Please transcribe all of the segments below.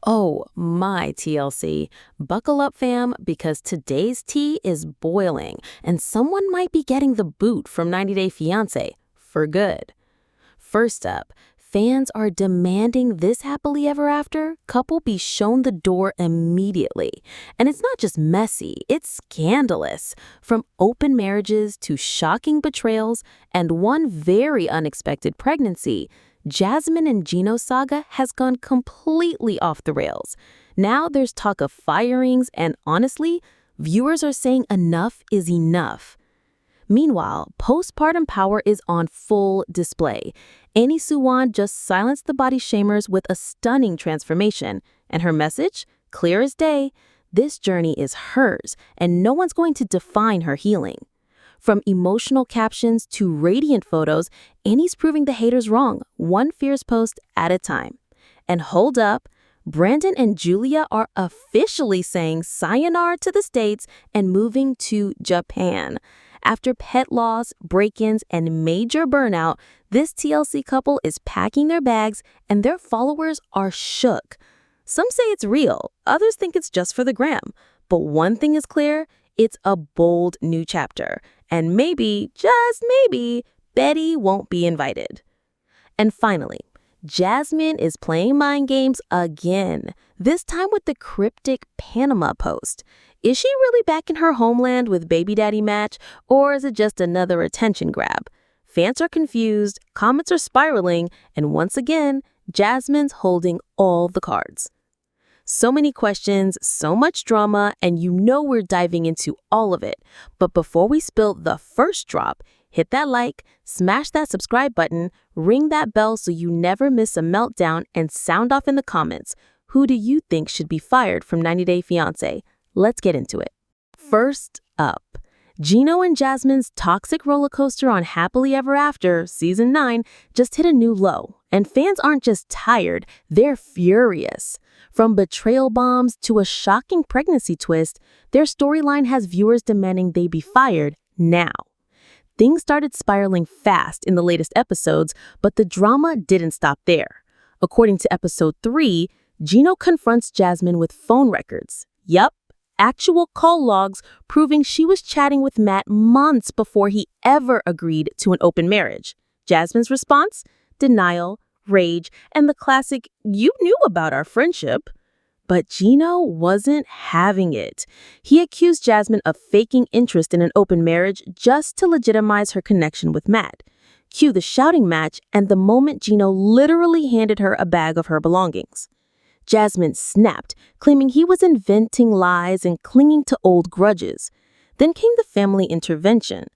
Oh, my TLC. Buckle up, fam, because today's tea is boiling, and someone might be getting the boot from 90 Day Fiancé for good. First up, fans are demanding this happily ever after couple be shown the door immediately. And it's not just messy, it's scandalous. From open marriages to shocking betrayals and one very unexpected pregnancy, Jasmine and Gino saga has gone completely off the rails. Now there's talk of firings, and honestly, viewers are saying enough is enough. Meanwhile, postpartum power is on full display. Suwan just silenced the body shamers with a stunning transformation, and her message, clear as day, this journey is hers, and no one's going to define her healing. From emotional captions to radiant photos, Annie's proving the haters wrong, one fierce post at a time. And hold up, Brandon and Julia are officially saying sayonara to the States and moving to Japan. After pet loss, break-ins, and major burnout, this TLC couple is packing their bags and their followers are shook. Some say it's real, others think it's just for the gram. But one thing is clear, it's a bold new chapter. And maybe, just maybe, Betty won't be invited. And finally, Jasmine is playing mind games again, this time with the cryptic Panama post. Is she really back in her homeland with baby daddy match, or is it just another attention grab? Fans are confused, comments are spiraling, and once again, Jasmine's holding all the cards. So many questions, so much drama, and you know we're diving into all of it. But before we spill the first drop, hit that like, smash that subscribe button, ring that bell so you never miss a meltdown, and sound off in the comments. Who do you think should be fired from 90 Day Fiancé? Let's get into it. First up, Gino and Jasmine's toxic roller coaster on Happily Ever After, Season 9, just hit a new low. And fans aren't just tired, they're furious. From betrayal bombs to a shocking pregnancy twist, their storyline has viewers demanding they be fired now. Things started spiraling fast in the latest episodes, but the drama didn't stop there. According to episode 3, Gino confronts Jasmine with phone records. Yup, actual call logs proving she was chatting with Matt months before he ever agreed to an open marriage. Jasmine's response? Denial, rage, and the classic, "You knew about our friendship." But Gino wasn't having it. He accused Jasmine of faking interest in an open marriage just to legitimize her connection with Matt. Cue the shouting match and the moment Gino literally handed her a bag of her belongings. Jasmine snapped, claiming he was inventing lies and clinging to old grudges. Then came the family intervention.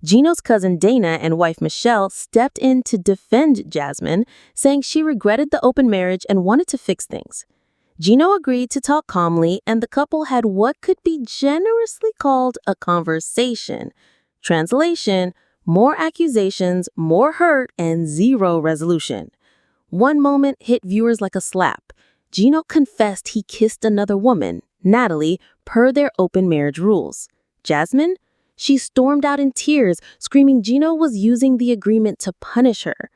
Gino's cousin Dana and wife Michelle stepped in to defend Jasmine, saying she regretted the open marriage and wanted to fix things. Gino agreed to talk calmly, and the couple had what could be generously called a conversation. Translation: more accusations, more hurt, and zero resolution. One moment hit viewers like a slap. Gino confessed he kissed another woman, Natalie, per their open marriage rules. Jasmine? She stormed out in tears, screaming Gino was using the agreement to punish her.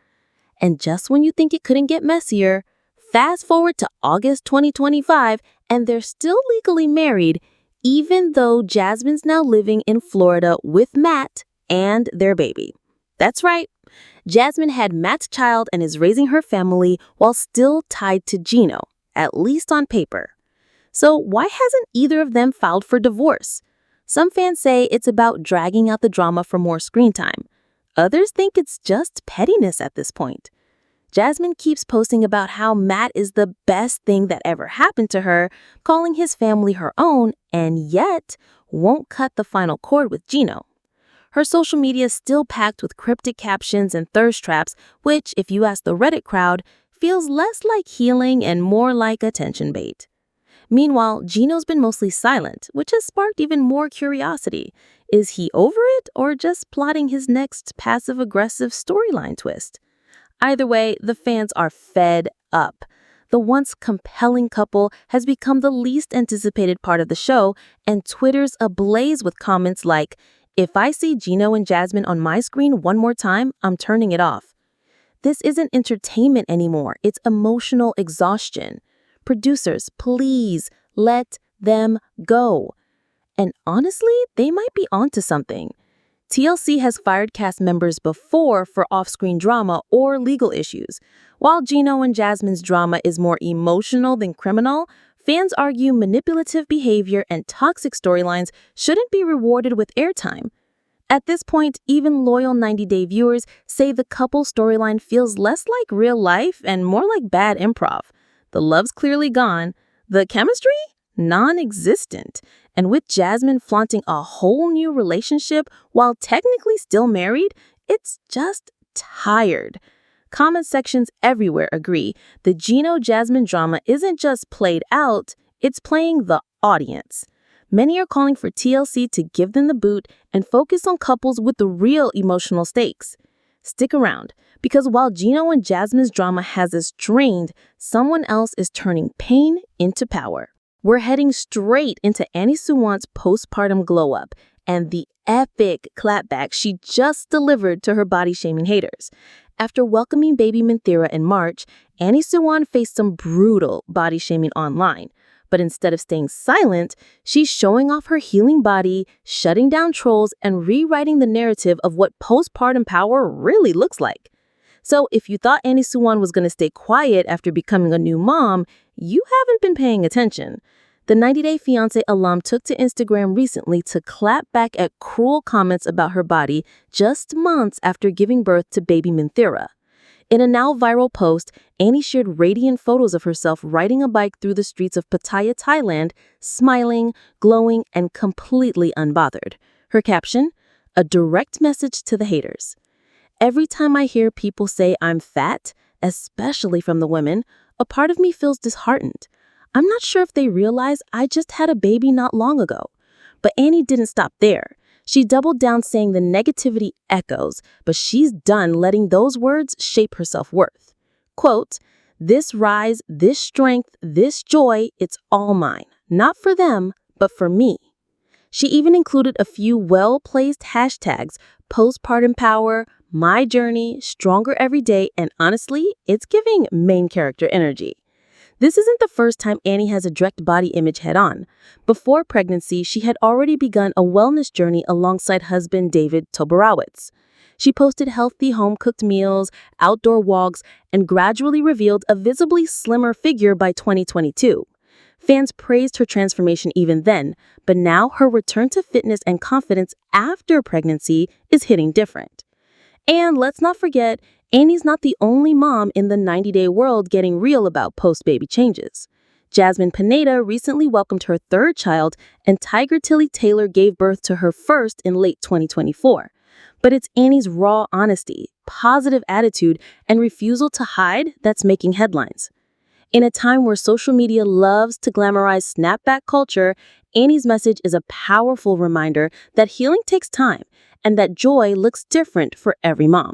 And just when you think it couldn't get messier, fast forward to August 2025, and they're still legally married, even though Jasmine's now living in Florida with Matt and their baby. That's right, Jasmine had Matt's child and is raising her family while still tied to Gino, at least on paper. So why hasn't either of them filed for divorce? Some fans say it's about dragging out the drama for more screen time. Others think it's just pettiness at this point. Jasmine keeps posting about how Matt is the best thing that ever happened to her, calling his family her own, and yet won't cut the final cord with Gino. Her social media is still packed with cryptic captions and thirst traps, which, if you ask the Reddit crowd, feels less like healing and more like attention bait. Meanwhile, Gino's been mostly silent, which has sparked even more curiosity. Is he over it or just plotting his next passive-aggressive storyline twist? Either way, the fans are fed up. The once compelling couple has become the least anticipated part of the show, and Twitter's ablaze with comments like, "If I see Gino and Jasmine on my screen one more time, I'm turning it off." This isn't entertainment anymore, it's emotional exhaustion. Producers, please let them go. And honestly, they might be onto something. TLC has fired cast members before for off-screen drama or legal issues. While Gino and Jasmine's drama is more emotional than criminal, fans argue manipulative behavior and toxic storylines shouldn't be rewarded with airtime. At this point, even loyal 90-day viewers say the couple storyline feels less like real life and more like bad improv. The love's clearly gone. The chemistry? Non-existent. And with Jasmine flaunting a whole new relationship while technically still married, it's just tired. Comment sections everywhere agree the Gino-Jasmine drama isn't just played out, it's playing the audience. Many are calling for TLC to give them the boot and focus on couples with the real emotional stakes. Stick around, because while Gino and Jasmine's drama has us drained, someone else is turning pain into power. We're heading straight into Annie Suwan's postpartum glow-up and the epic clapback she just delivered to her body-shaming haters. After welcoming baby Minthira in March, Annie Suwan faced some brutal body-shaming online. But instead of staying silent, she's showing off her healing body, shutting down trolls, and rewriting the narrative of what postpartum power really looks like. So if you thought Annie Suwan was going to stay quiet after becoming a new mom, you haven't been paying attention. The 90-Day Fiancé alum took to Instagram recently to clap back at cruel comments about her body just months after giving birth to baby Minthira. In a now viral post, Annie shared radiant photos of herself riding a bike through the streets of Pattaya, Thailand, smiling, glowing, and completely unbothered. Her caption? A direct message to the haters. Every time I hear people say I'm fat, especially from the women, a part of me feels disheartened. I'm not sure if they realize I just had a baby not long ago. But Annie didn't stop there. She doubled down saying the negativity echoes, but she's done letting those words shape her self-worth. Quote, "This rise, this strength, this joy, it's all mine. Not for them, but for me." She even included a few well-placed hashtags, postpartum power, my journey, stronger every day, and honestly, it's giving main character energy. This isn't the first time Annie has addressed body image head-on. Before pregnancy, she had already begun a wellness journey alongside husband David Toborowicz. She posted healthy home-cooked meals, outdoor walks, and gradually revealed a visibly slimmer figure by 2022. Fans praised her transformation even then, but now her return to fitness and confidence after pregnancy is hitting different. And let's not forget, Annie's not the only mom in the 90-day world getting real about post-baby changes. Jasmine Pineda recently welcomed her third child, and Tiger Tilly Taylor gave birth to her first in late 2024. But it's Annie's raw honesty, positive attitude, and refusal to hide that's making headlines. In a time where social media loves to glamorize snapback culture, Annie's message is a powerful reminder that healing takes time and that joy looks different for every mom.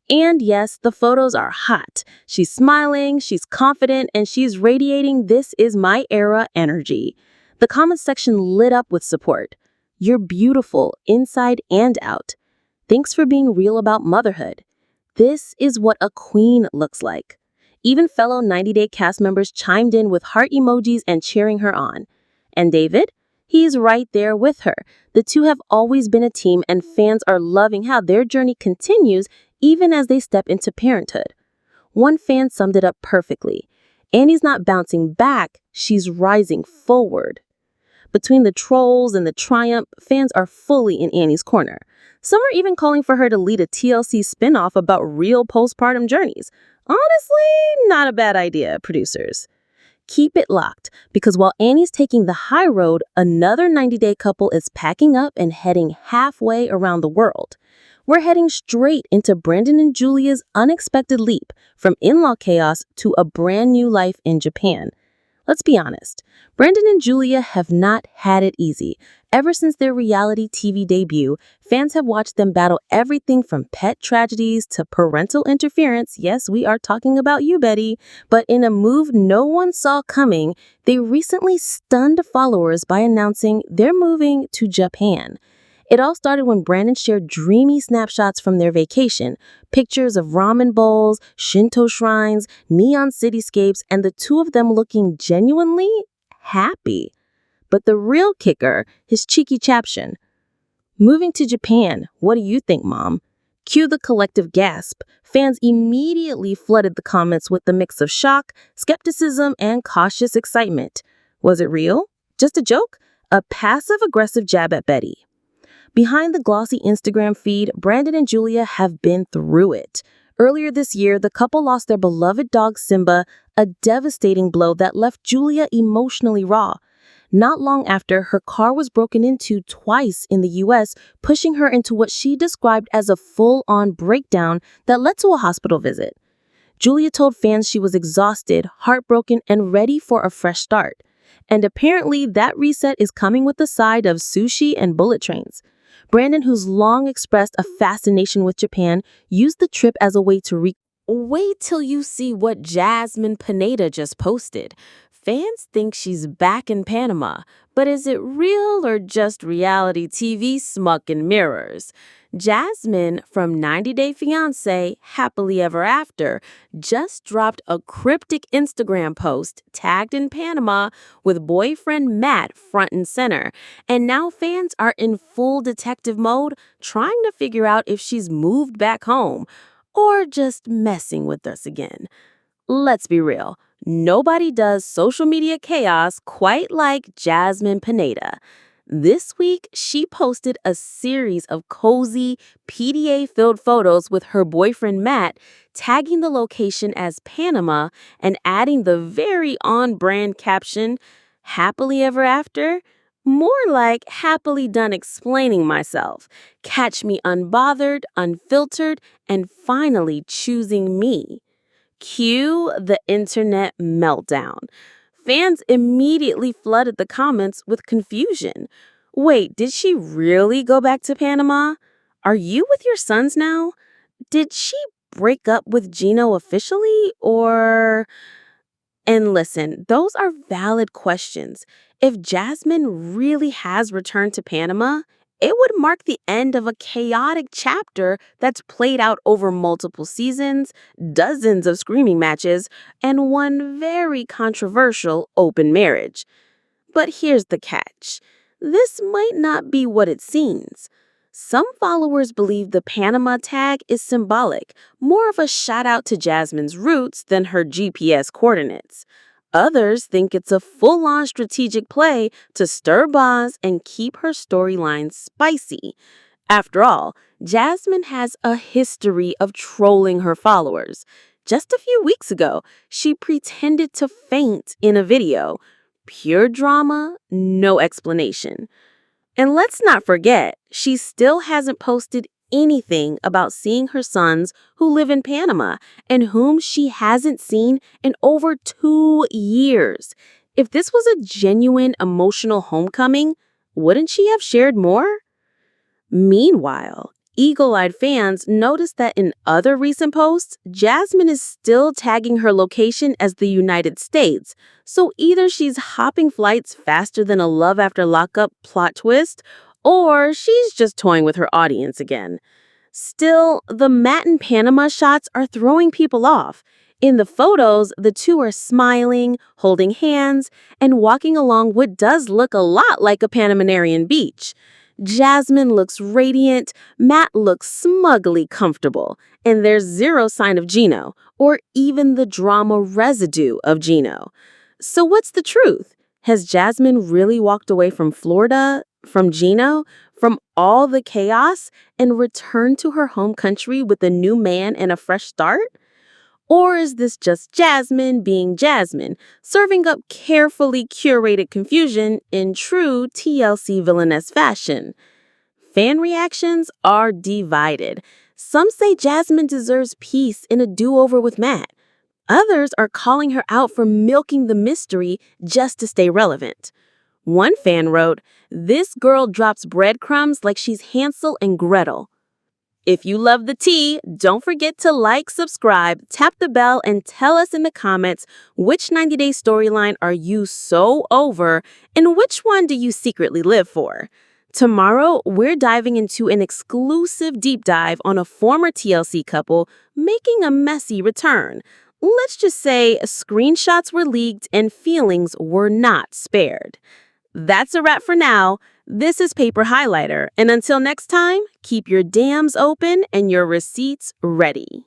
And yes, the photos are hot. She's smiling, she's confident, and she's radiating "this is my era" energy. The comment section lit up with support. You're beautiful, inside and out. Thanks for being real about motherhood. This is what a queen looks like. Even fellow 90-Day cast members chimed in with heart emojis and cheering her on. And David? He's right there with her. The two have always been a team, and fans are loving how their journey continues even as they step into parenthood. One fan summed it up perfectly. Annie's not bouncing back, she's rising forward. Between the trolls and the triumph, fans are fully in Annie's corner. Some are even calling for her to lead a TLC spinoff about real postpartum journeys. Honestly, not a bad idea, producers. Keep it locked, because while Annie's taking the high road, another 90-day couple is packing up and heading halfway around the world. We're heading straight into Brandon and Julia's unexpected leap from in-law chaos to a brand new life in Japan. Let's be honest, Brandon and Julia have not had it easy. Ever since their reality TV debut, fans have watched them battle everything from pet tragedies to parental interference. Yes, we are talking about you, Betty. But in a move no one saw coming, they recently stunned followers by announcing they're moving to Japan. It all started when Brandon shared dreamy snapshots from their vacation, pictures of ramen bowls, Shinto shrines, neon cityscapes, and the two of them looking genuinely happy. But the real kicker, his cheeky caption. Moving to Japan, what do you think, Mom? Cue the collective gasp. Fans immediately flooded the comments with the mix of shock, skepticism, and cautious excitement. Was it real? Just a joke? A passive-aggressive jab at Betty. Behind the glossy Instagram feed, Brandon and Julia have been through it. Earlier this year, the couple lost their beloved dog Simba, a devastating blow that left Julia emotionally raw. Not long after, her car was broken into twice in the U.S., pushing her into what she described as a full-on breakdown that led to a hospital visit. Julia told fans she was exhausted, heartbroken, and ready for a fresh start. And apparently, that reset is coming with the side of sushi and bullet trains. Brandon, who's long expressed a fascination with Japan, used the trip as a way to Wait till you see what Jasmine Pineda just posted. Fans think she's back in Panama, but is it real or just reality TV smuck and mirrors? Jasmine from 90 Day Fiancé, Happily Ever After, just dropped a cryptic Instagram post tagged in Panama with boyfriend Matt front and center. And now fans are in full detective mode, trying to figure out if she's moved back home or just messing with us again. Let's be real. Nobody does social media chaos quite like Jasmine Pineda. This week, she posted a series of cozy, PDA-filled photos with her boyfriend Matt, tagging the location as Panama and adding the very on-brand caption, Happily Ever After? More like happily done explaining myself. Catch me unbothered, unfiltered, and finally choosing me. Cue the internet meltdown. Fans immediately flooded the comments with confusion. Wait, did she really go back to Panama? Are you with your sons now? Did she break up with Gino officially? And listen, those are valid questions. If Jasmine really has returned to Panama, it would mark the end of a chaotic chapter that's played out over multiple seasons, dozens of screaming matches, and one very controversial open marriage. But here's the catch. This might not be what it seems. Some followers believe the Panama tag is symbolic, more of a shout-out to Jasmine's roots than her GPS coordinates. Others think it's a full-on strategic play to stir buzz and keep her storyline spicy. After all, Jasmine has a history of trolling her followers. Just a few weeks ago, she pretended to faint in a video. Pure drama, no explanation. And let's not forget, she still hasn't posted anything about seeing her sons who live in Panama and whom she hasn't seen in over 2 years. If this was a genuine emotional homecoming, wouldn't she have shared more? Meanwhile, eagle-eyed fans noticed that in other recent posts, Jasmine is still tagging her location as the United States. So either she's hopping flights faster than a Love After Lockup plot twist, or she's just toying with her audience again. Still, the Matt and Panama shots are throwing people off. In the photos, the two are smiling, holding hands, and walking along what does look a lot like a Panamanarian beach. Jasmine looks radiant, Matt looks smugly comfortable, and there's zero sign of Gino, or even the drama residue of Gino. So what's the truth? Has Jasmine really walked away from Florida, from Gino, from all the chaos, and returned to her home country with a new man and a fresh start? Or is this just Jasmine being Jasmine, serving up carefully curated confusion in true TLC villainess fashion? Fan reactions are divided. Some say Jasmine deserves peace in a do-over with Matt. Others are calling her out for milking the mystery just to stay relevant. One fan wrote, "This girl drops breadcrumbs like she's Hansel and Gretel." If you love the tea, don't forget to like, subscribe, tap the bell, and tell us in the comments which 90-day storyline are you so over and which one do you secretly live for. Tomorrow, we're diving into an exclusive deep dive on a former TLC couple making a messy return. Let's just say screenshots were leaked and feelings were not spared. That's a wrap for now. This is Paper Highlighter, and until next time, keep your dams open and your receipts ready.